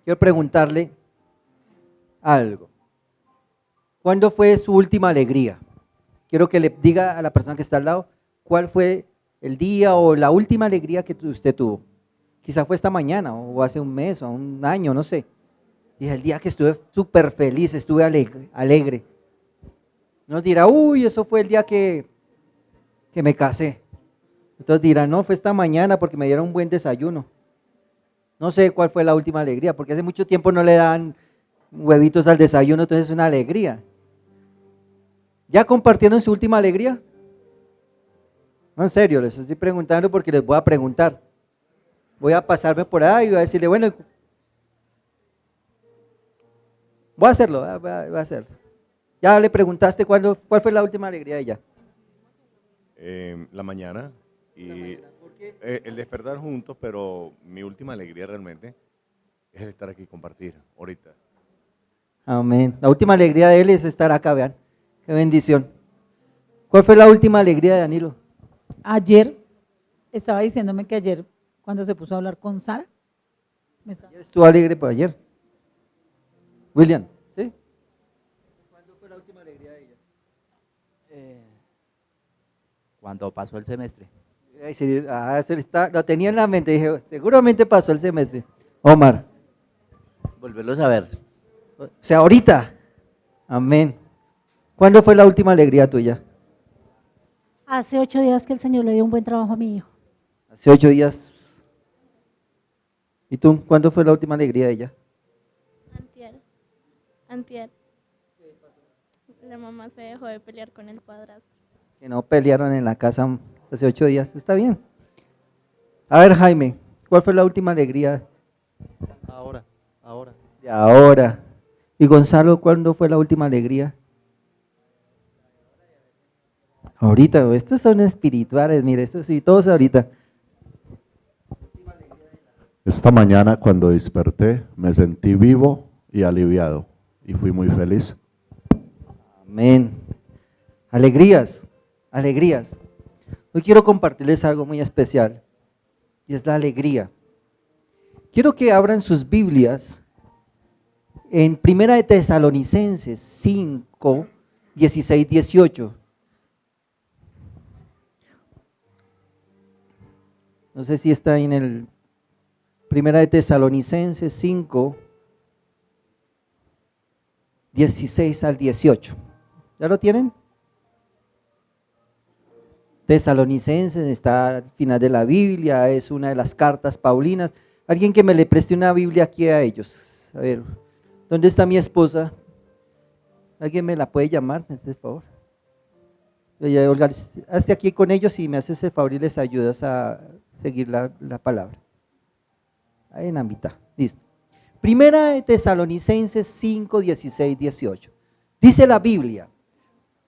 quiero preguntarle algo. ¿Cuándo fue su última alegría? Quiero que le diga a la persona que está al lado cuál fue el día o la última alegría que usted tuvo. Quizá fue esta mañana o hace un mes o un año, no sé. Y el día que estuve súper feliz, estuve alegre. Nos dirá, uy, eso fue el día que me casé. Entonces dirán, no, fue esta mañana porque me dieron un buen desayuno. No sé cuál fue la última alegría, porque hace mucho tiempo no le dan huevitos al desayuno, entonces es una alegría. ¿Ya compartieron su última alegría? No, en serio, les estoy preguntando porque les voy a preguntar. Voy a pasarme por ahí y voy a decirle, bueno, voy a hacerlo, voy a hacerlo. ¿Ya le preguntaste cuál fue la última alegría de ella? La mañana y el despertar juntos, pero mi última alegría realmente es el estar aquí y compartir ahorita. Amén. La última alegría de él es estar acá, vean. Qué bendición. ¿Cuál fue la última alegría de Danilo? Ayer estaba diciéndome que ayer, cuando se puso a hablar con Sara, Estuvo alegre por ayer. William, ¿sí? ¿Cuándo fue la última alegría de ella? Cuando pasó el semestre. Ay, sí, lo tenía en la mente, dije, seguramente pasó el semestre. Omar, Volverlos a ver. o sea, ahorita. Amén. ¿Cuándo fue la última alegría tuya? Hace 8 días que el Señor le dio un buen trabajo a mi hijo. Hace 8 días. ¿Y tú? ¿Cuándo fue la última alegría de ella? Antier. La mamá se dejó de pelear con el padrastro. Que no pelearon en la casa hace 8 días. Está bien. A ver, Jaime, ¿cuál fue la última alegría Ahora. de ahora? Y Gonzalo, ¿cuándo fue la última alegría? Ahorita, estos son espirituales, mire, estos sí, todos ahorita. Esta mañana cuando desperté me sentí vivo y aliviado y fui muy feliz. Amén. Alegrías, alegrías. Hoy quiero compartirles algo muy especial y es la alegría. Quiero que abran sus Biblias en Primera de Tesalonicenses 5, 16, 18. No sé si está en el Primera de Tesalonicenses 5, 16 al 18. ¿Ya lo tienen? Tesalonicenses está al final de la Biblia, es una de las cartas paulinas. Alguien que me le preste una Biblia aquí a ellos. A ver, ¿dónde está mi esposa? ¿Alguien me la puede llamar? ¿Me hace el favor? Oye, Olga, hazte aquí con ellos y me haces el favor y les ayudas a seguir la palabra. Ahí en la mitad, listo. Primera de Tesalonicenses 5, 16, 18. Dice la Biblia,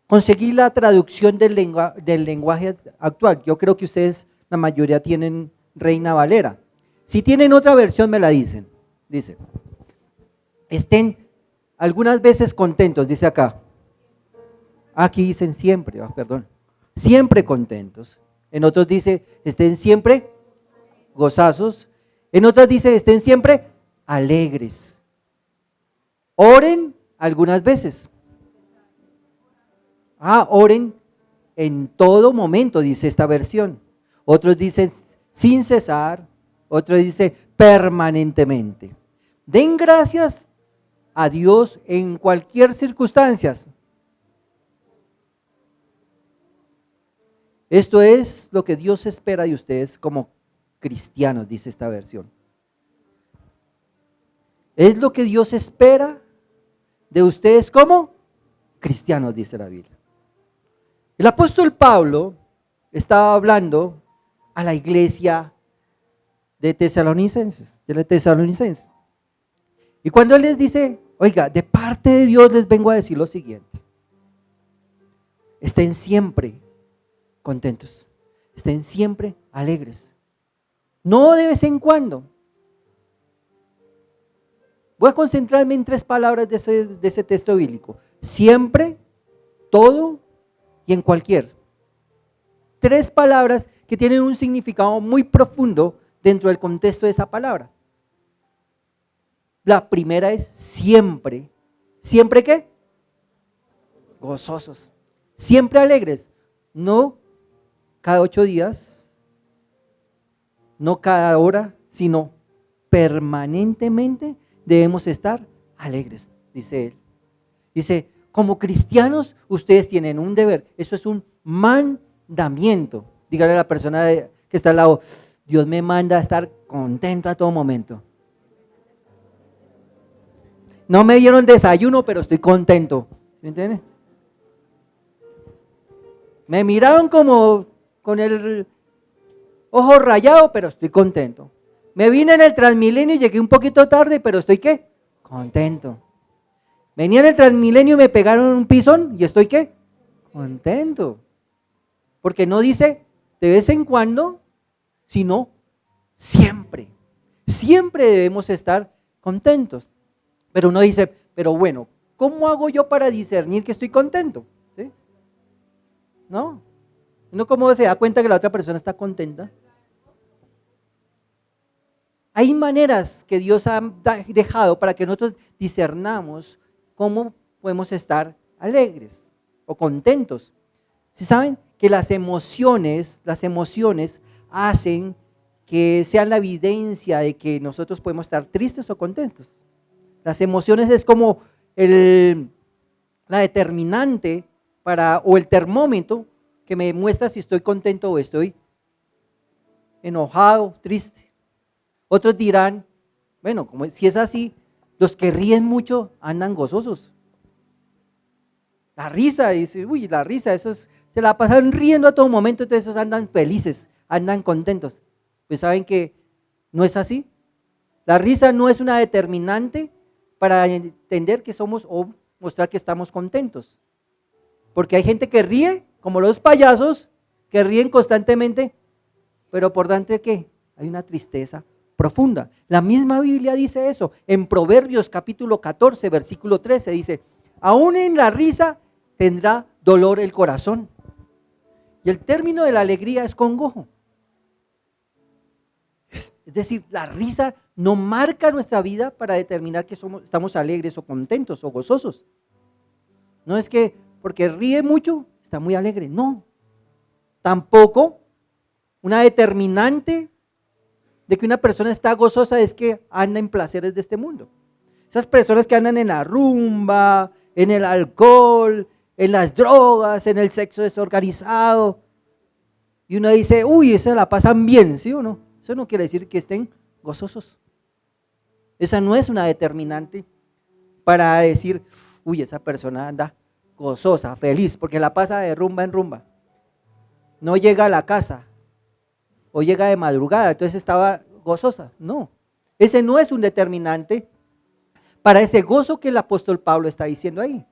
conseguí la traducción del lenguaje actual. Yo creo que ustedes, la mayoría, tienen Reina Valera. Si tienen otra versión, me la dicen. Dice, estén algunas veces contentos, dice acá. Aquí dicen siempre, perdón, siempre contentos. En otros dice, estén siempre gozazos. En otras dice, estén siempre alegres. Oren algunas veces. Oren en todo momento, dice esta versión. Otros dicen sin cesar, otros dicen permanentemente. Den gracias a Dios en cualquier circunstancia. Esto es lo que Dios espera de ustedes como cristianos, dice esta versión. Es lo que Dios espera de ustedes como cristianos, dice la Biblia. El apóstol Pablo estaba hablando a la iglesia de Tesalonicenses, Y cuando él les dice, oiga, de parte de Dios les vengo a decir lo siguiente. Estén siempre contentos, estén siempre alegres. No de vez en cuando. Voy a concentrarme en 3 palabras de ese texto bíblico. Siempre, todo y en cualquier. 3 palabras que tienen un significado muy profundo dentro del contexto de esa palabra. La primera es siempre. ¿Siempre qué? Gozosos. Siempre alegres. No cada 8 días, no cada hora, sino permanentemente debemos estar alegres, dice él. Dice, como cristianos, ustedes tienen un deber. Eso es un mandamiento. Dígale a la persona que está al lado, Dios me manda a estar contento a todo momento. No me dieron desayuno, pero estoy contento. ¿Me entiende? Me miraron como con el ojo rayado, pero estoy contento. Me vine en el Transmilenio y llegué un poquito tarde, pero estoy ¿qué? Contento. Venía en el Transmilenio y me pegaron un pisón y estoy ¿qué? Contento. Porque no dice de vez en cuando, sino siempre. Siempre debemos estar contentos. Pero uno dice, pero bueno, ¿cómo hago yo para discernir que estoy contento? ¿Sí? ¿No? ¿Uno cómo se da cuenta que la otra persona está contenta? Hay maneras que Dios ha dejado para que nosotros discernamos cómo podemos estar alegres o contentos. ¿Sí saben? Que las emociones hacen que sean la evidencia de que nosotros podemos estar tristes o contentos. Las emociones es como la determinante o el termómetro que me muestra si estoy contento o estoy enojado, triste. Otros dirán, bueno, como si es así, los que ríen mucho andan gozosos. La risa, dice, uy, la risa, esos se la pasan riendo a todo momento, entonces esos andan felices, andan contentos. Pues saben que no es así. La risa no es una determinante para entender que somos o mostrar que estamos contentos. Porque hay gente que ríe, como los payasos, que ríen constantemente, pero por dentro ¿qué? Hay una tristeza profunda. La misma Biblia dice eso. En Proverbios capítulo 14, versículo 13 dice, aún en la risa tendrá dolor el corazón. Y el término de la alegría es congojo. Es decir, la risa no marca nuestra vida para determinar que estamos alegres o contentos o gozosos. No es que porque ríe mucho está muy alegre, no. Tampoco una determinante de que una persona está gozosa es que anda en placeres de este mundo. Esas personas que andan en la rumba, en el alcohol, en las drogas, en el sexo desorganizado, y uno dice, uy, esa la pasan bien, ¿sí o no? Eso no quiere decir que estén gozosos. Esa no es una determinante para decir, uy, esa persona anda gozosa, feliz, porque la pasa de rumba en rumba. No llega a la casa, o llega de madrugada, entonces estaba gozosa. No, ese no es un determinante para ese gozo que el apóstol Pablo está diciendo ahí.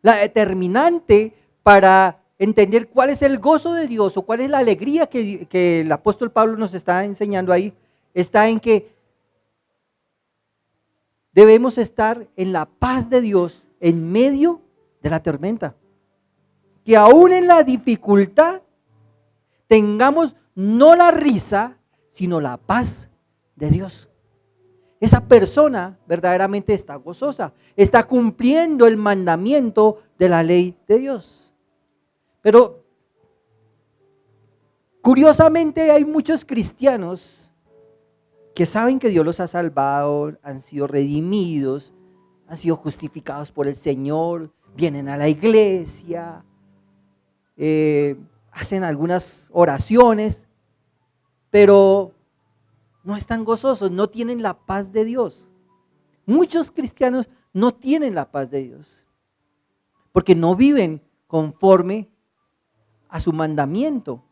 La determinante para entender cuál es el gozo de Dios o cuál es la alegría que el apóstol Pablo nos está enseñando ahí, está en que debemos estar en la paz de Dios en medio de la tormenta. Que aún en la dificultad tengamos no la risa, sino la paz de Dios. Esa persona verdaderamente está gozosa, está cumpliendo el mandamiento de la ley de Dios. Pero curiosamente hay muchos cristianos que saben que Dios los ha salvado, han sido redimidos, han sido justificados por el Señor, vienen a la iglesia, hacen algunas oraciones, pero no están gozosos, no tienen la paz de Dios. Muchos cristianos no tienen la paz de Dios, porque no viven conforme a su mandamiento.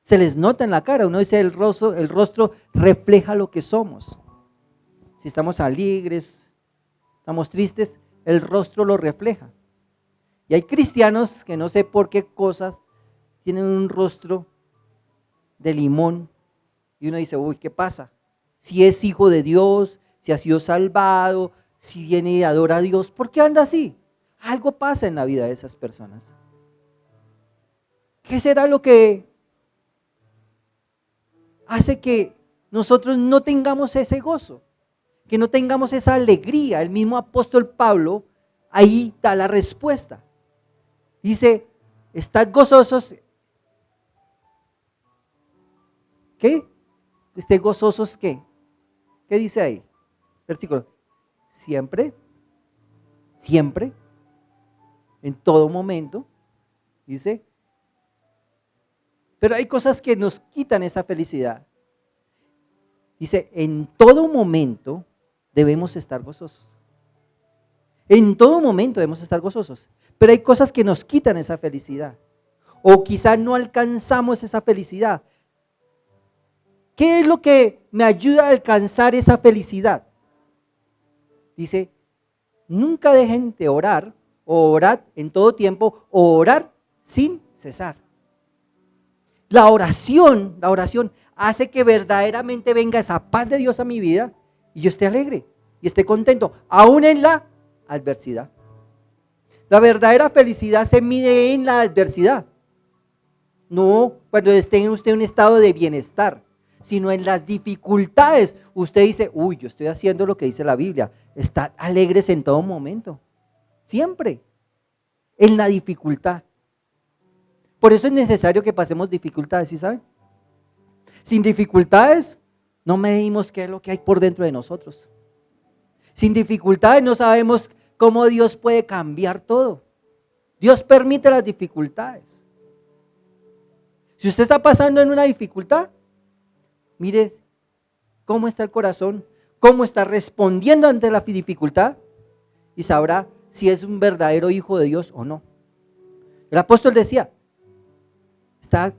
Se les nota en la cara, uno dice el rostro refleja lo que somos. Si estamos alegres, estamos tristes, el rostro lo refleja. Y hay cristianos que no sé por qué cosas tienen un rostro de limón y uno dice, uy, ¿qué pasa? Si es hijo de Dios, si ha sido salvado, si viene y adora a Dios, ¿por qué anda así? Algo pasa en la vida de esas personas. ¿Qué será lo que hace que nosotros no tengamos ese gozo? que no tengamos esa alegría. El mismo apóstol Pablo ahí da la respuesta. Dice, estad gozosos. ¿Qué? ¿Estén gozosos qué? ¿Qué dice ahí? Versículo. Siempre, siempre, en todo momento, dice. Pero hay cosas que nos quitan esa felicidad. Dice, en todo momento debemos estar gozosos. En todo momento debemos estar gozosos. Pero hay cosas que nos quitan esa felicidad. O quizá no alcanzamos esa felicidad. ¿Qué es lo que me ayuda a alcanzar esa felicidad? Dice, nunca dejen de orar, o orad en todo tiempo, o orar sin cesar. La oración hace que verdaderamente venga esa paz de Dios a mi vida y yo esté alegre y esté contento, aún en la adversidad. La verdadera felicidad se mide en la adversidad, no cuando esté en usted en un estado de bienestar, sino en las dificultades. Usted dice, uy, yo estoy haciendo lo que dice la Biblia, estad alegres en todo momento, siempre, en la dificultad. Por eso es necesario que pasemos dificultades, ¿sí saben? Sin dificultades no medimos qué es lo que hay por dentro de nosotros. Sin dificultades no sabemos cómo Dios puede cambiar todo. Dios permite las dificultades. Si usted está pasando en una dificultad, mire cómo está el corazón, cómo está respondiendo ante la dificultad y sabrá si es un verdadero hijo de Dios o no. El apóstol decía, está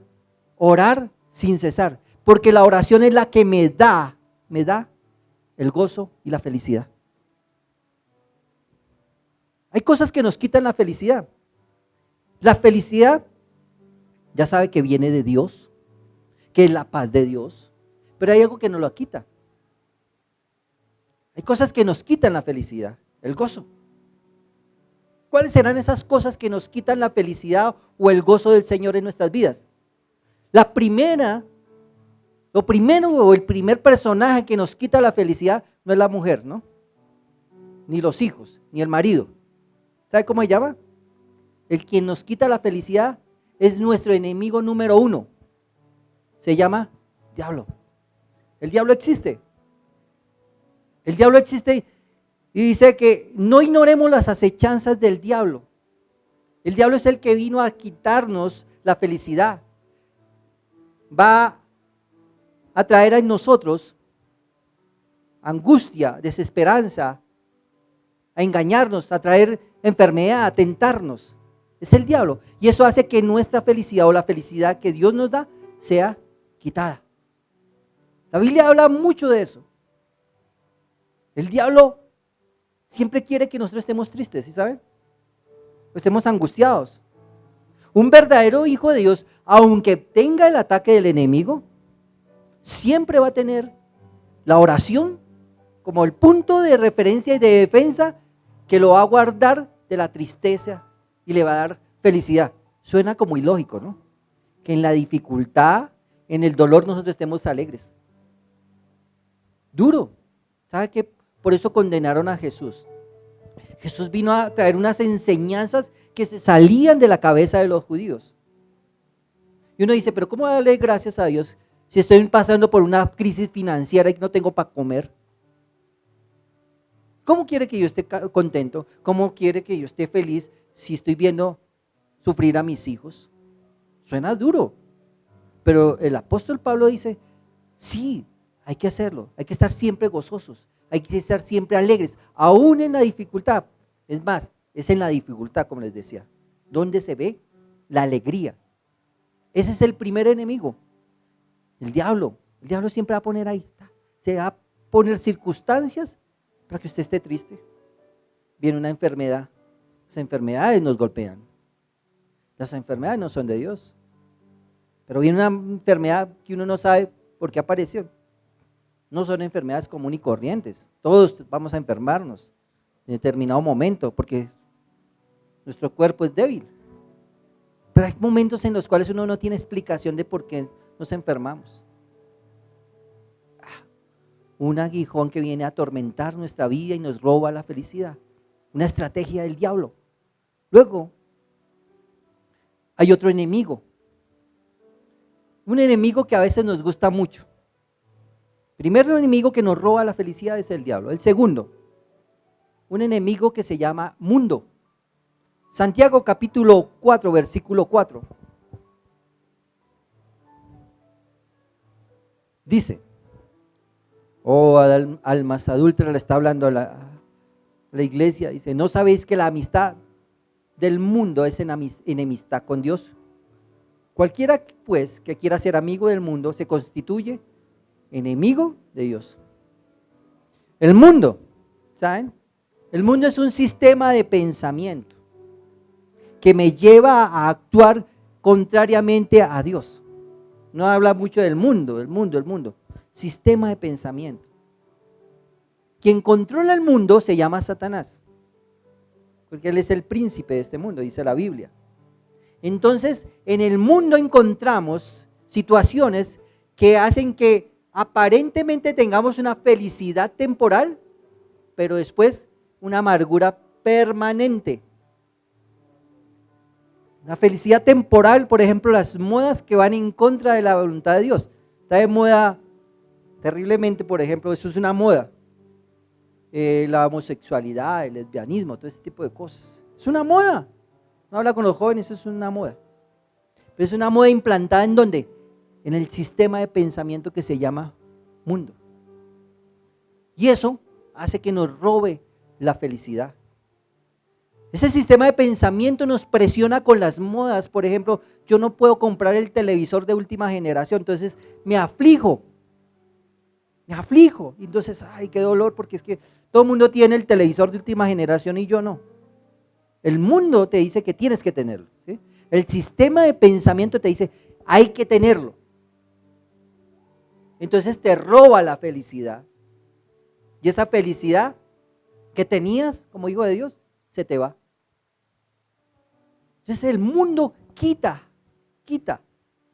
orar sin cesar, porque la oración es la que me da el gozo y la felicidad. Hay cosas que nos quitan la felicidad. La felicidad, ya sabe que viene de Dios, que es la paz de Dios, pero hay algo que nos lo quita. Hay cosas que nos quitan la felicidad, el gozo. ¿Cuáles serán esas cosas que nos quitan la felicidad o el gozo del Señor en nuestras vidas? El primer personaje que nos quita la felicidad no es la mujer, ¿no? Ni los hijos, ni el marido. ¿Sabe cómo se llama? El quien nos quita la felicidad es nuestro enemigo número 1. Se llama diablo. El diablo existe. El diablo existe y dice que no ignoremos las acechanzas del diablo. El diablo es el que vino a quitarnos la felicidad. Va a traer en nosotros angustia, desesperanza, a engañarnos, a traer enfermedad, a tentarnos. Es el diablo. Y eso hace que nuestra felicidad o la felicidad que Dios nos da sea quitada. La Biblia habla mucho de eso. El diablo siempre quiere que nosotros estemos tristes, ¿sí saben? O estemos angustiados. Un verdadero hijo de Dios, aunque tenga el ataque del enemigo, siempre va a tener la oración como el punto de referencia y de defensa que lo va a guardar de la tristeza y le va a dar felicidad. Suena como ilógico, ¿no? Que en la dificultad, en el dolor nosotros estemos alegres. Duro. ¿Sabe qué? Por eso condenaron a Jesús. Jesús vino a traer unas enseñanzas que se salían de la cabeza de los judíos. Y uno dice, pero ¿cómo darle gracias a Dios si estoy pasando por una crisis financiera y no tengo para comer? ¿Cómo quiere que yo esté contento? ¿Cómo quiere que yo esté feliz si estoy viendo sufrir a mis hijos? Suena duro, pero el apóstol Pablo dice, sí, hay que hacerlo, hay que estar siempre gozosos, hay que estar siempre alegres, aún en la dificultad. Es más, es en la dificultad, como les decía, donde se ve la alegría. Ese es el primer enemigo, el diablo. El diablo siempre va a poner ahí, se va a poner circunstancias para que usted esté triste. Viene una enfermedad, las enfermedades nos golpean. Las enfermedades no son de Dios, pero viene una enfermedad que uno no sabe por qué apareció. No son enfermedades comunes y corrientes, todos vamos a enfermarnos en determinado momento porque nuestro cuerpo es débil, pero hay momentos en los cuales uno no tiene explicación de por qué nos enfermamos. un aguijón que viene a atormentar nuestra vida y nos roba la felicidad. Una estrategia del diablo. Luego, hay otro enemigo. Un enemigo que a veces nos gusta mucho. Primero enemigo que nos roba la felicidad es el diablo. El segundo, un enemigo que se llama mundo. Santiago capítulo 4, versículo 4. Dice, almas adúlteras, le está hablando a la iglesia, dice, ¿no sabéis que la amistad del mundo es enemistad con Dios? Cualquiera pues que quiera ser amigo del mundo se constituye enemigo de Dios. El mundo, ¿saben? El mundo es un sistema de pensamiento que me lleva a actuar contrariamente a Dios. No habla mucho del mundo, el mundo. Sistema de pensamiento. Quien controla el mundo se llama Satanás, porque él es el príncipe de este mundo, dice la Biblia. Entonces, en el mundo encontramos situaciones que hacen que aparentemente tengamos una felicidad temporal, pero después una amargura permanente. La felicidad temporal, por ejemplo, las modas que van en contra de la voluntad de Dios. Está de moda terriblemente, por ejemplo, eso es una moda. La homosexualidad, el lesbianismo, todo ese tipo de cosas. Es una moda. No habla con los jóvenes, eso es una moda. Pero es una moda implantada ¿en dónde? En el sistema de pensamiento que se llama mundo. Y eso hace que nos robe la felicidad. Ese sistema de pensamiento nos presiona con las modas. Por ejemplo, yo no puedo comprar el televisor de última generación, entonces me aflijo. Y entonces, ay, qué dolor, porque es que todo el mundo tiene el televisor de última generación y yo no. El mundo te dice que tienes que tenerlo, ¿sí? El sistema de pensamiento te dice, hay que tenerlo. Entonces te roba la felicidad. Y esa felicidad que tenías como hijo de Dios, se te va. Entonces el mundo quita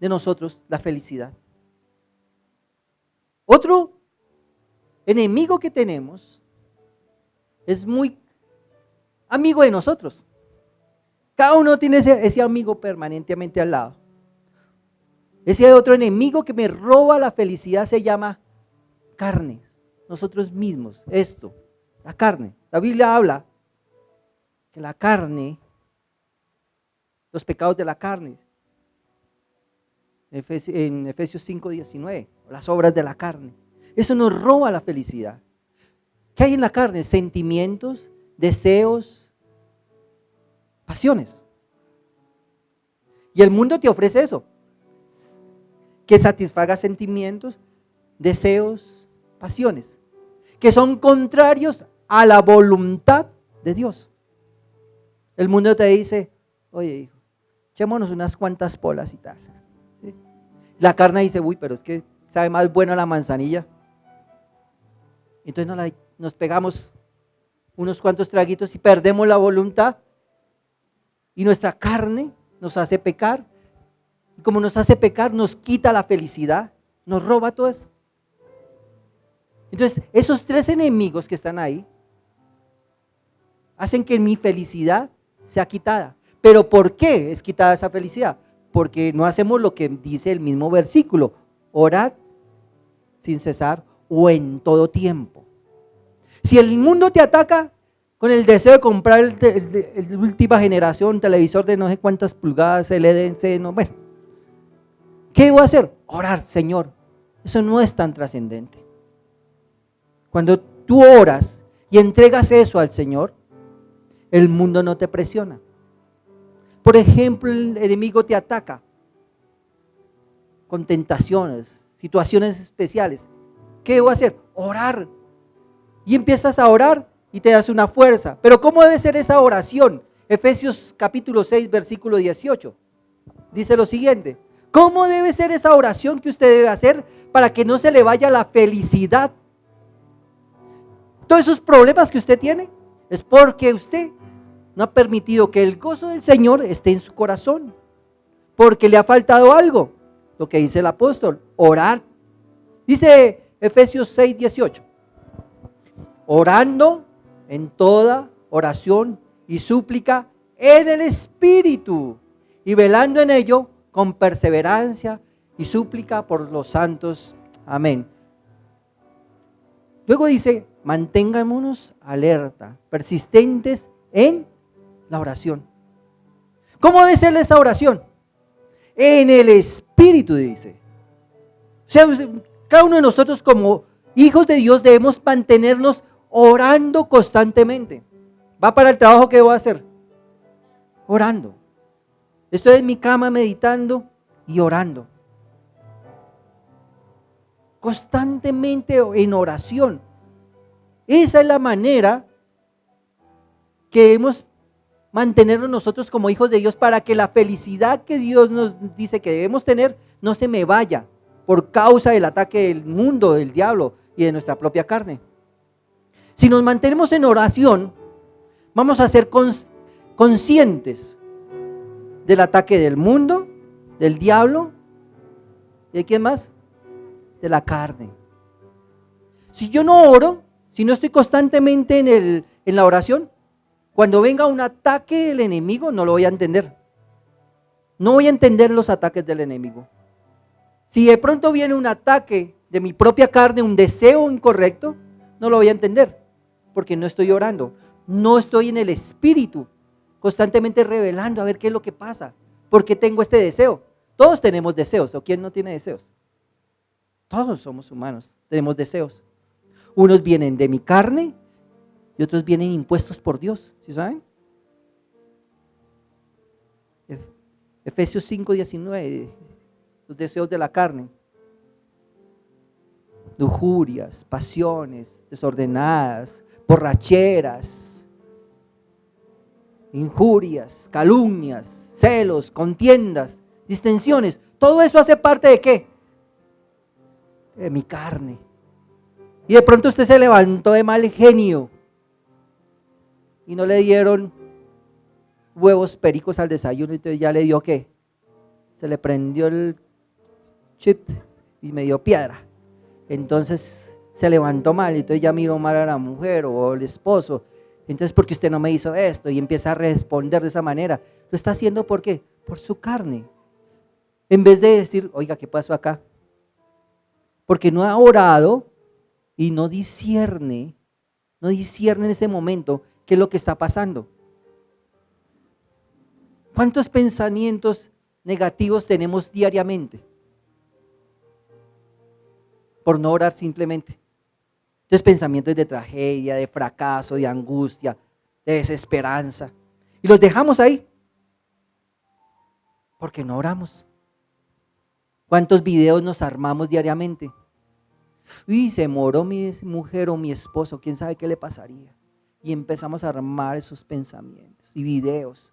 de nosotros la felicidad. Otro enemigo que tenemos es muy amigo de nosotros. Cada uno tiene ese amigo permanentemente al lado. Ese otro enemigo que me roba la felicidad se llama carne. Nosotros mismos, la carne. La Biblia habla que la carne, los pecados de la carne, en Efesios 5:19, las obras de la carne. Eso nos roba la felicidad. ¿Qué hay en la carne? Sentimientos, deseos, pasiones. Y el mundo te ofrece eso, que satisfaga sentimientos, deseos, pasiones, que son contrarios a la voluntad de Dios. El mundo te dice, oye hijo, echémonos unas cuantas polas y tal. ¿Sí? La carne dice, uy, pero es que sabe más buena la manzanilla. Entonces nos pegamos unos cuantos traguitos y perdemos la voluntad. Y nuestra carne nos hace pecar. Y como nos hace pecar, nos quita la felicidad, nos roba todo eso. Entonces, esos tres enemigos que están ahí hacen que mi felicidad sea quitada. ¿Pero por qué es quitada esa felicidad? Porque no hacemos lo que dice el mismo versículo, orad sin cesar o en todo tiempo. Si el mundo te ataca con el deseo de comprar el última generación, televisor de no sé cuántas pulgadas, LED, no, bueno, ¿qué voy a hacer? Orar, Señor. Eso no es tan trascendente. Cuando tú oras y entregas eso al Señor, el mundo no te presiona. Por ejemplo, el enemigo te ataca con tentaciones, situaciones especiales. ¿Qué voy a hacer? Orar. Y empiezas a orar y te das una fuerza. Pero ¿cómo debe ser esa oración? Efesios capítulo 6, versículo 18. Dice lo siguiente. ¿Cómo debe ser esa oración que usted debe hacer para que no se le vaya la felicidad? Todos esos problemas que usted tiene es porque usted no ha permitido que el gozo del Señor esté en su corazón. Porque le ha faltado algo. Lo que dice el apóstol, orar. Dice Efesios 6, 18. Orando en toda oración y súplica en el Espíritu, y velando en ello con perseverancia y súplica por los santos. Amén. Luego dice, mantengámonos alerta, persistentes en la oración. ¿Cómo debe ser esa oración? En el Espíritu, dice. O sea, cada uno de nosotros como hijos de Dios debemos mantenernos orando constantemente. ¿Va para el trabajo? ¿Qué debo hacer? Orando. Estoy en mi cama meditando y orando. Constantemente en oración. Esa es la manera que debemos mantenernos nosotros como hijos de Dios para que la felicidad que Dios nos dice que debemos tener no se me vaya por causa del ataque del mundo, del diablo y de nuestra propia carne. Si nos mantenemos en oración, vamos a ser conscientes del ataque del mundo, del diablo y de quién más, de la carne. Si yo no oro, si no estoy constantemente en la oración, cuando venga un ataque del enemigo no lo voy a entender. No voy a entender los ataques del enemigo. Si de pronto viene un ataque de mi propia carne, un deseo incorrecto, no lo voy a entender, porque no estoy orando, no estoy en el Espíritu, constantemente revelando a ver qué es lo que pasa, por qué tengo este deseo. Todos tenemos deseos, ¿o quién no tiene deseos? Todos somos humanos, tenemos deseos. Unos vienen de mi carne y otros vienen impuestos por Dios, ¿sí saben? Efesios 5, 19, los deseos de la carne. Lujurias, pasiones desordenadas, borracheras, injurias, calumnias, celos, contiendas, distensiones. Todo eso hace parte ¿de qué? De mi carne. Y de pronto usted se levantó de mal genio y no le dieron huevos pericos al desayuno, y entonces ya le dio ¿qué? Se le prendió el chip y me dio piedra. Entonces se levantó mal y entonces ya miró mal a la mujer o al esposo. Entonces, ¿por qué usted no me hizo esto? Y empieza a responder de esa manera. Lo está haciendo ¿por qué? Por su carne. En vez de decir, oiga, ¿qué pasó acá? Porque no ha orado y no discierne en ese momento qué es lo que está pasando. ¿Cuántos pensamientos negativos tenemos diariamente? Por no orar simplemente. Entonces pensamientos de tragedia, de fracaso, de angustia, de desesperanza. Y los dejamos ahí. Porque no oramos. ¿Cuántos videos nos armamos diariamente? Uy, se moró mi mujer o mi esposo, quién sabe qué le pasaría. Y empezamos a armar esos pensamientos y videos.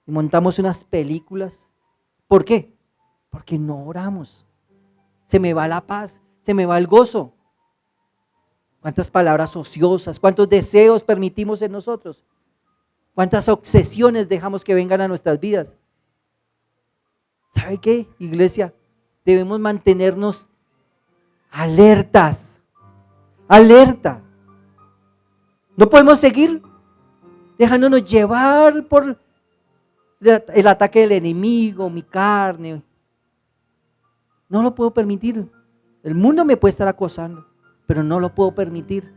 Y montamos unas películas. ¿Por qué? Porque no oramos. Se me va la paz, se me va el gozo. ¿Cuántas palabras ociosas, cuántos deseos permitimos en nosotros? ¿Cuántas obsesiones dejamos que vengan a nuestras vidas? ¿Sabe qué, iglesia? Debemos mantenernos alertas, alerta. No podemos seguir dejándonos llevar por el ataque del enemigo, mi carne. No lo puedo permitir. El mundo me puede estar acosando, pero no lo puedo permitir.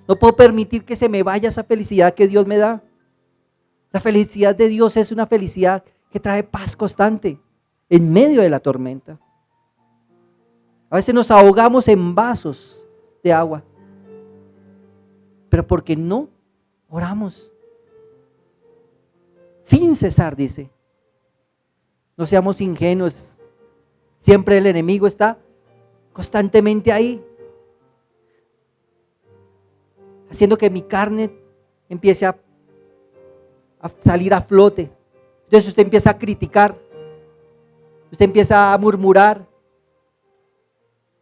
No puedo permitir que se me vaya esa felicidad que Dios me da. La felicidad de Dios es una felicidad que trae paz constante en medio de la tormenta. A veces nos ahogamos en vasos de agua, pero porque no oramos. Sin cesar, dice. No seamos ingenuos. Siempre el enemigo está constantemente ahí, haciendo que mi carne empiece a salir a flote. Entonces usted empieza a criticar, usted empieza a murmurar,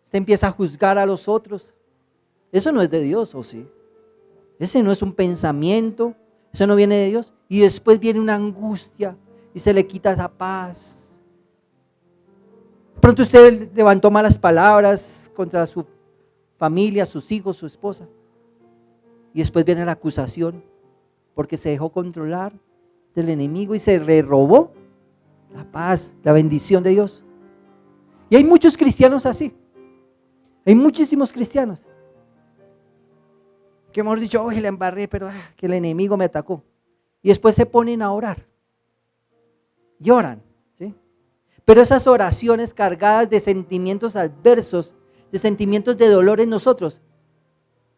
usted empieza a juzgar a los otros. Eso no es de Dios, ¿o sí? Ese no es un pensamiento, eso no viene de Dios. Y después viene una angustia y se le quita esa paz. pronto usted levantó malas palabras contra su familia, sus hijos, su esposa. Y después viene la acusación porque se dejó controlar del enemigo y se le robó la paz, la bendición de Dios. Y hay muchos cristianos así. Hay muchísimos cristianos que hemos dicho, oye, la embarré, pero que el enemigo me atacó. Y después se ponen a orar. Lloran, ¿sí? Pero esas oraciones cargadas de sentimientos adversos, de sentimientos de dolor en nosotros,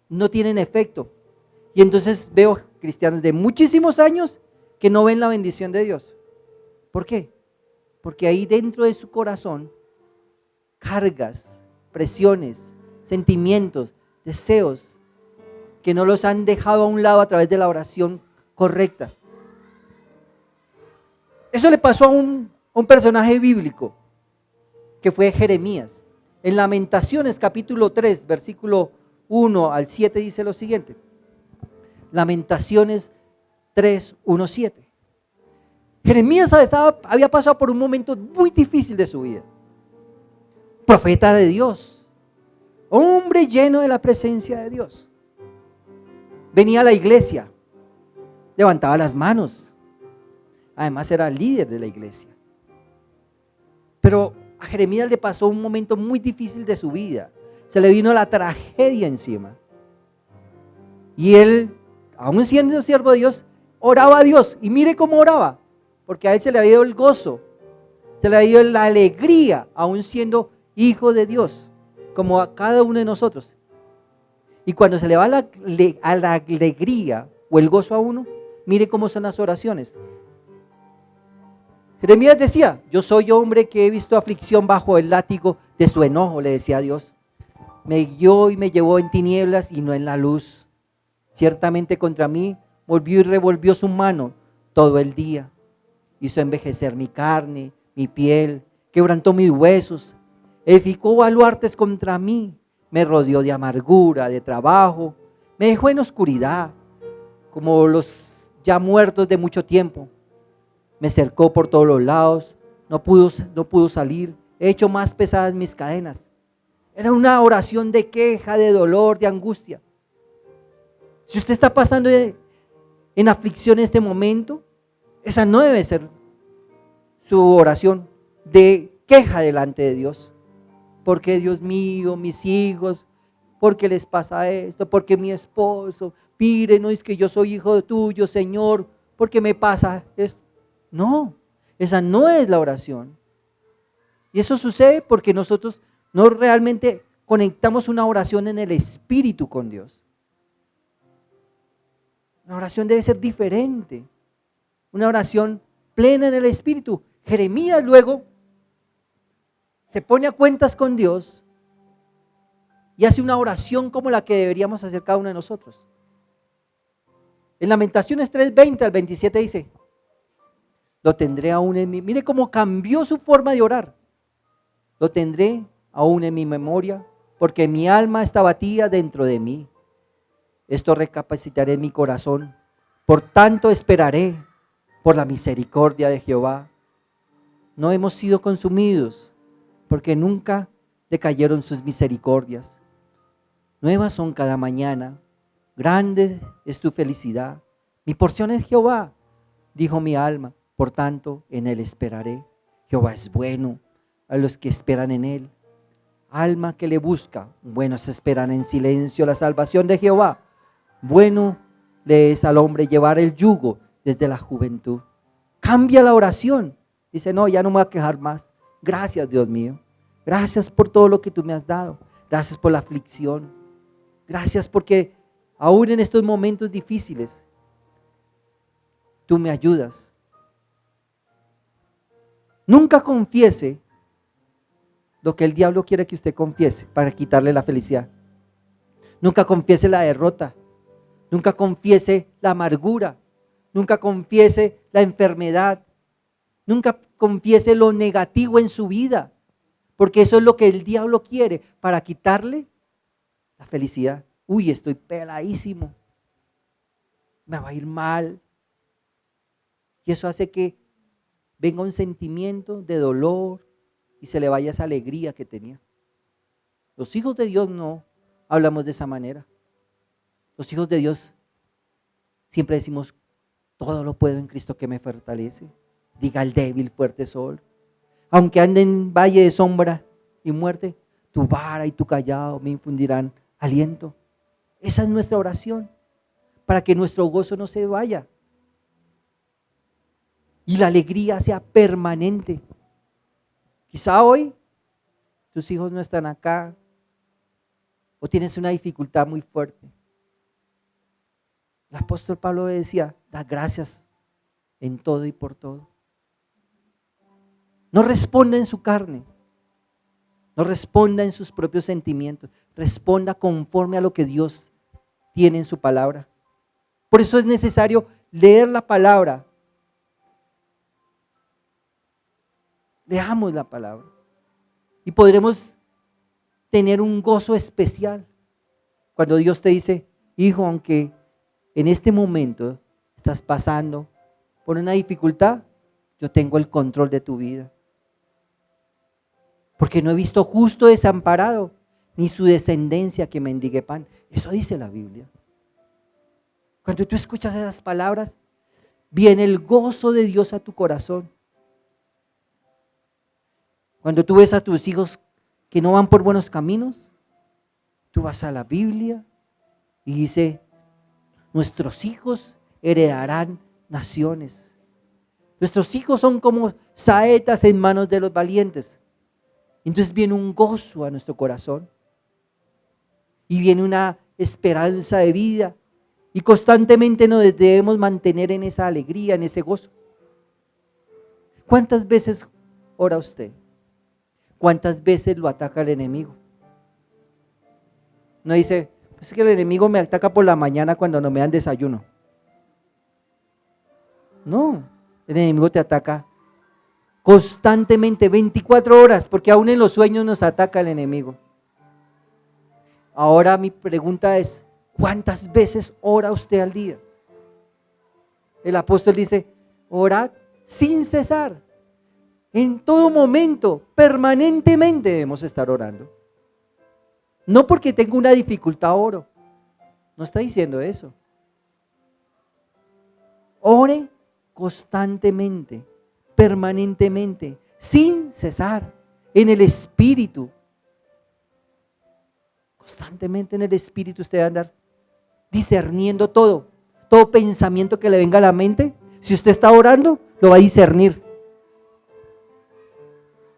no tienen efecto. Y entonces veo cristianos de muchísimos años que no ven la bendición de Dios. ¿Por qué? Porque ahí dentro de su corazón, cargas, presiones, sentimientos, deseos, que no los han dejado a un lado a través de la oración correcta. Eso le pasó a un personaje bíblico, que fue Jeremías. En Lamentaciones capítulo 3, versículo 1 al 7 dice lo siguiente. Lamentaciones 3, 1, 7. Jeremías había pasado por un momento muy difícil de su vida. Profeta de Dios, hombre lleno de la presencia de Dios. Venía a la iglesia, levantaba las manos, además era líder de la iglesia. Pero a Jeremías le pasó un momento muy difícil de su vida, se le vino la tragedia encima. Y él, aún siendo siervo de Dios, oraba a Dios. Y mire cómo oraba, porque a él se le había ido el gozo, se le había ido la alegría, aún siendo hijo de Dios, como a cada uno de nosotros. Y cuando se le va a la alegría o el gozo a uno, mire cómo son las oraciones. Jeremías decía, yo soy hombre que he visto aflicción bajo el látigo de su enojo, le decía a Dios. Me guió y me llevó en tinieblas y no en la luz. Ciertamente contra mí volvió y revolvió su mano todo el día. Hizo envejecer mi carne, mi piel, quebrantó mis huesos. Edificó baluartes contra mí, me rodeó de amargura, de trabajo, me dejó en oscuridad, como los ya muertos de mucho tiempo. Me cercó por todos los lados, no pudo salir, he hecho más pesadas mis cadenas. Era una oración de queja, de dolor, de angustia. Si usted está pasando en aflicción en este momento, esa no debe ser su oración de queja delante de Dios. Porque Dios mío, mis hijos, ¿por qué les pasa esto? Porque mi esposo, mire, no es que yo soy hijo tuyo, Señor, ¿por qué me pasa esto? No, esa no es la oración. Y eso sucede porque nosotros no realmente conectamos una oración en el espíritu con Dios. Una oración debe ser diferente, una oración plena en el espíritu. Jeremías luego se pone a cuentas con Dios y hace una oración como la que deberíamos hacer cada uno de nosotros. En Lamentaciones 3:20 al 27 dice, lo tendré aún en mí. Mire cómo cambió su forma de orar. Lo tendré aún en mi memoria, porque mi alma está abatida dentro de mí. Esto recapacitaré en mi corazón. Por tanto esperaré por la misericordia de Jehová. No hemos sido consumidos, porque nunca decayeron sus misericordias. Nuevas son cada mañana, grande es tu felicidad. Mi porción es Jehová, dijo mi alma, por tanto en él esperaré. Jehová es bueno a los que esperan en él. Alma que le busca, buenos esperan en silencio la salvación de Jehová. Bueno le es al hombre llevar el yugo desde la juventud. Cambia la oración. Dice, no, ya no me voy a quejar más. Gracias, Dios mío. Gracias por todo lo que tú me has dado. Gracias por la aflicción. Gracias porque aún en estos momentos difíciles, tú me ayudas. Nunca confiese lo que el diablo quiere que usted confiese para quitarle la felicidad. Nunca confiese la derrota. Nunca confiese la amargura. Nunca confiese la enfermedad. Nunca confiese lo negativo en su vida, porque eso es lo que el diablo quiere para quitarle la felicidad. Uy, estoy peladísimo, me va a ir mal. Y eso hace que venga un sentimiento de dolor, y se le vaya esa alegría que tenía. Los hijos de Dios no hablamos de esa manera. Los hijos de Dios siempre decimos, todo lo puedo en Cristo que me fortalece. Diga el débil, fuerte soy. Aunque ande en valle de sombra y muerte, tu vara y tu callado me infundirán aliento. Esa es nuestra oración, para que nuestro gozo no se vaya y la alegría sea permanente. Quizá hoy tus hijos no están acá o tienes una dificultad muy fuerte. El apóstol Pablo decía, da gracias en todo y por todo. No responda en su carne, no responda en sus propios sentimientos, responda conforme a lo que Dios tiene en su palabra. Por eso es necesario leer la palabra. Leamos la palabra y podremos tener un gozo especial cuando Dios te dice, hijo, aunque en este momento estás pasando por una dificultad, yo tengo el control de tu vida. Porque no he visto justo desamparado, ni su descendencia que mendigue pan. Eso dice la Biblia. Cuando tú escuchas esas palabras, viene el gozo de Dios a tu corazón. Cuando tú ves a tus hijos que no van por buenos caminos, tú vas a la Biblia y dice, nuestros hijos heredarán naciones. Nuestros hijos son como saetas en manos de los valientes. Entonces viene un gozo a nuestro corazón y viene una esperanza de vida y constantemente nos debemos mantener en esa alegría, en ese gozo. ¿Cuántas veces ora usted? ¿Cuántas veces lo ataca el enemigo? No dice, pues es que el enemigo me ataca por la mañana cuando no me dan desayuno. No, el enemigo te ataca constantemente, 24 horas, porque aún en los sueños nos ataca el enemigo. Ahora mi pregunta es, ¿cuántas veces ora usted al día? El apóstol dice, orad sin cesar. En todo momento, permanentemente debemos estar orando. No porque tengo una dificultad oro. No está diciendo eso. Ore constantemente, permanentemente, sin cesar, en el Espíritu. Constantemente en el Espíritu usted va a andar discerniendo todo pensamiento que le venga a la mente. Si usted está orando, lo va a discernir.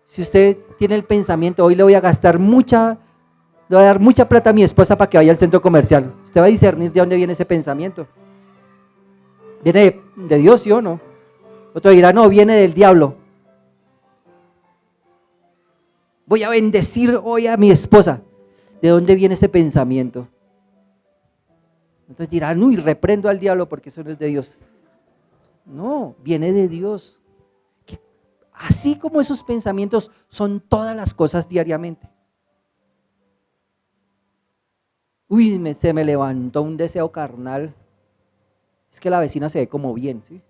Si usted tiene el pensamiento, hoy le voy a dar mucha plata a mi esposa para que vaya al centro comercial, usted va a discernir de dónde viene ese pensamiento. ¿Viene de Dios, sí o no? Otro dirá, no, viene del diablo. Voy a bendecir hoy a mi esposa. ¿De dónde viene ese pensamiento? Entonces dirán, uy, reprendo al diablo porque eso no es de Dios. No, viene de Dios. Así como esos pensamientos son todas las cosas diariamente. Uy, se me levantó un deseo carnal. Es que la vecina se ve como bien, ¿sí?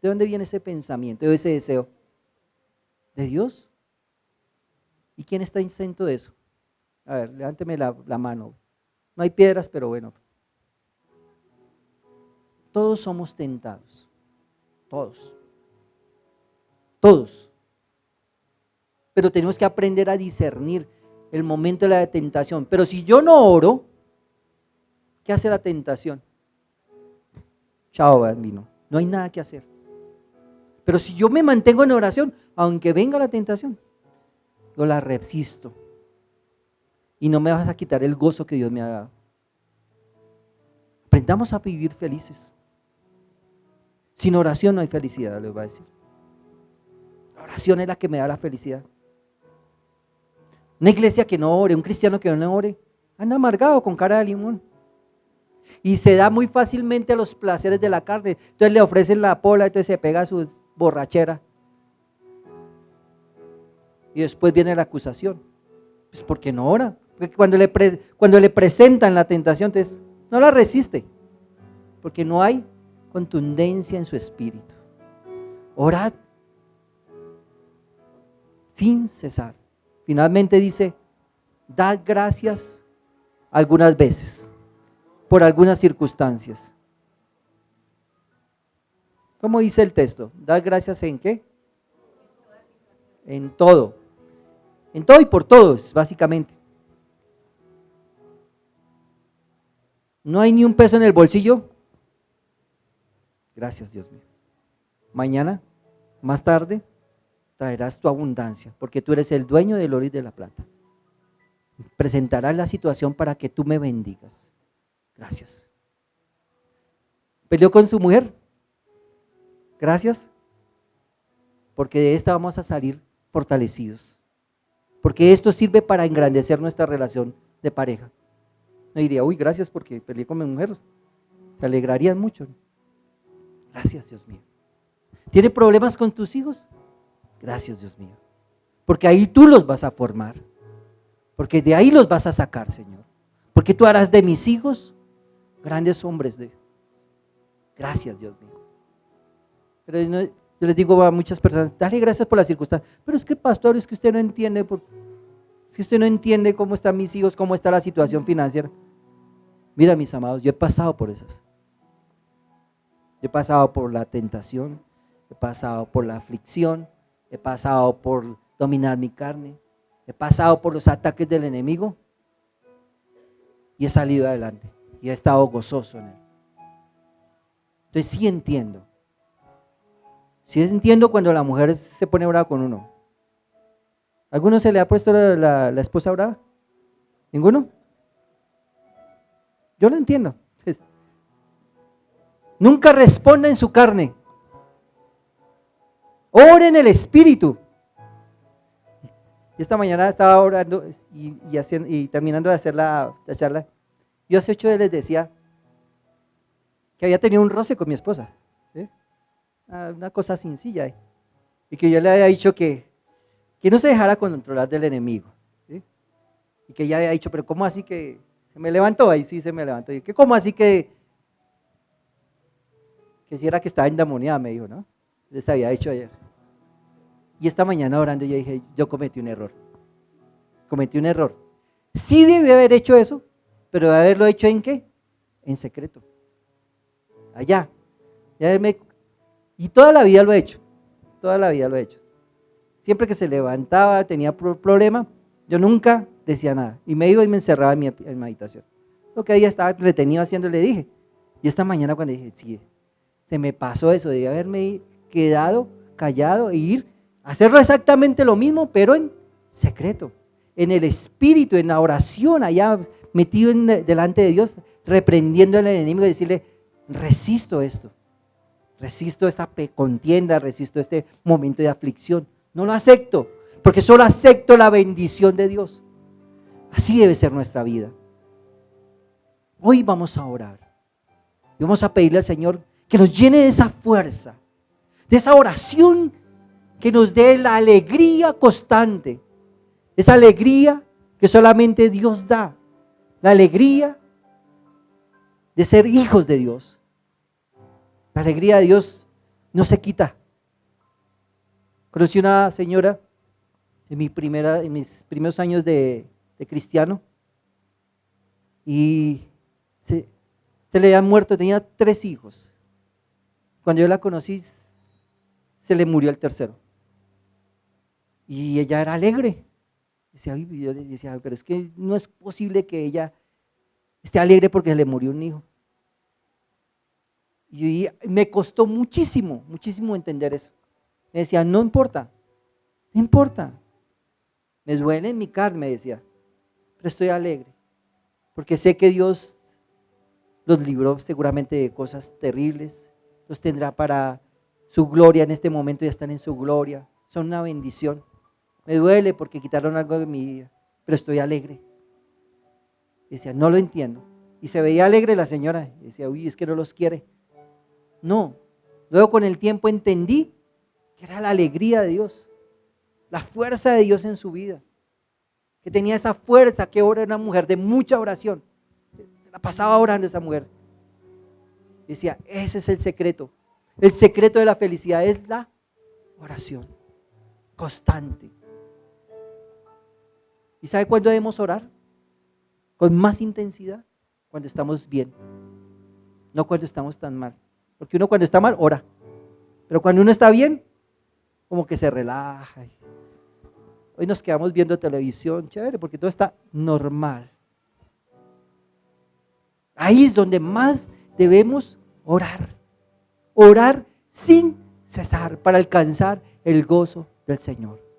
¿De dónde viene ese pensamiento, ese deseo? ¿De Dios? ¿Y quién está exento de eso? A ver, levánteme la mano. No hay piedras, pero bueno. Todos somos tentados. Todos. Todos. Pero tenemos que aprender a discernir el momento de la tentación. Pero si yo no oro, ¿qué hace la tentación? Chao, bambino. No hay nada que hacer. Pero si yo me mantengo en oración, aunque venga la tentación, yo la resisto. Y no me vas a quitar el gozo que Dios me ha dado. Aprendamos a vivir felices. Sin oración no hay felicidad, les voy a decir. La oración es la que me da la felicidad. Una iglesia que no ore, un cristiano que no ore, anda amargado con cara de limón. Y se da muy fácilmente a los placeres de la carne. Entonces le ofrecen la pola, entonces se pega su borrachera. Y después viene la acusación. Pues porque no ora. Porque cuando le presentan la tentación, entonces no la resiste. Porque no hay contundencia en su espíritu. Orad. sin cesar. Finalmente dice, dad gracias algunas veces, por algunas circunstancias. ¿Cómo dice el texto? ¿Dad gracias en qué? En todo. En todo y por todos, básicamente. ¿No hay ni un peso en el bolsillo? Gracias, Dios mío. Mañana, más tarde, traerás tu abundancia, porque tú eres el dueño del oro y de la plata. Presentarás la situación para que tú me bendigas. Gracias. ¿Peleó con su mujer? Gracias. Porque de esta vamos a salir fortalecidos. Porque esto sirve para engrandecer nuestra relación de pareja. No diría, uy, gracias porque peleé con mi mujer. Se alegrarían mucho. Gracias, Dios mío. ¿Tiene problemas con tus hijos? Gracias, Dios mío. Porque ahí tú los vas a formar. Porque de ahí los vas a sacar, Señor. Porque tú harás de mis hijos grandes hombres de... Gracias, Dios mío. Pero yo les digo a muchas personas, dale gracias por las circunstancias. Pero es que, pastor, es que usted no entiende. Si usted no entiende cómo están mis hijos, cómo está la situación financiera. Mira, mis amados, yo he pasado por esas. Yo he pasado por la tentación, he pasado por la aflicción, he pasado por dominar mi carne, he pasado por los ataques del enemigo y he salido adelante y he estado gozoso en él. Entonces sí entiendo. Sí entiendo cuando la mujer se pone brava con uno. ¿Alguno se le ha puesto la esposa brava? ¿Ninguno? Yo lo entiendo. Entonces, nunca responda en su carne. Ore en el espíritu. Y esta mañana estaba orando y terminando de hacer la charla. Yo hace 8 días les decía que había tenido un roce con mi esposa. ¿Sí? Una cosa sencilla. Y que yo le había dicho que no se dejara controlar del enemigo. ¿Sí? Y que ella había dicho, pero ¿cómo así que se me levantó? Ahí sí se me levantó. Y que ¿cómo así que si era que estaba endemoniada? Me dijo, ¿no? Les había dicho ayer. Y esta mañana orando yo dije, yo cometí un error. Cometí un error. Sí debí haber hecho eso, pero de haberlo hecho ¿en qué? En secreto. Allá. Y toda la vida lo he hecho. Toda la vida lo he hecho. Siempre que se levantaba, tenía problema, yo nunca decía nada. Y me iba y me encerraba en mi habitación. Lo que ella estaba retenido haciendo, le dije. Y esta mañana cuando dije, sí, se me pasó eso, de haberme quedado callado e ir a hacerlo exactamente lo mismo, pero en secreto, en el espíritu, en la oración, allá metido delante de Dios, reprendiendo al enemigo y decirle, resisto esto, resisto esta contienda, resisto este momento de aflicción. No lo acepto, porque solo acepto la bendición de Dios. Así debe ser nuestra vida. Hoy vamos a orar y vamos a pedirle al Señor que nos llene de esa fuerza, de esa oración que nos dé la alegría constante, esa alegría que solamente Dios da, la alegría de ser hijos de Dios. La alegría de Dios no se quita. Conocí una señora en mis primeros años de cristiano y se le había muerto, tenía 3 hijos. Cuando yo la conocí, se le murió el tercero. Y ella era alegre. Yo le decía, pero es que no es posible que ella esté alegre porque se le murió un hijo. Y me costó muchísimo, muchísimo entender eso. Me decía, no importa, no importa. Me duele en mi carne, me decía, pero estoy alegre. Porque sé que Dios los libró seguramente de cosas terribles. Los tendrá para su gloria en este momento, ya están en su gloria. Son una bendición. Me duele porque quitaron algo de mi vida, pero estoy alegre. Y decía, no lo entiendo. Y se veía alegre la señora. Y decía, uy, es que no los quiere. No. Luego con el tiempo entendí que era la alegría de Dios, la fuerza de Dios en su vida. Que tenía esa fuerza, que ahora era una mujer de mucha oración. La pasaba orando esa mujer. Decía, ese es el secreto. El secreto de la felicidad es la oración constante. ¿Y sabe cuándo debemos orar? Con más intensidad, cuando estamos bien, no cuando estamos tan mal. Porque uno cuando está mal, ora. Pero cuando uno está bien, como que se relaja. Hoy nos quedamos viendo televisión, chévere, porque todo está normal. Ahí es donde más debemos orar. Orar sin cesar para alcanzar el gozo del Señor.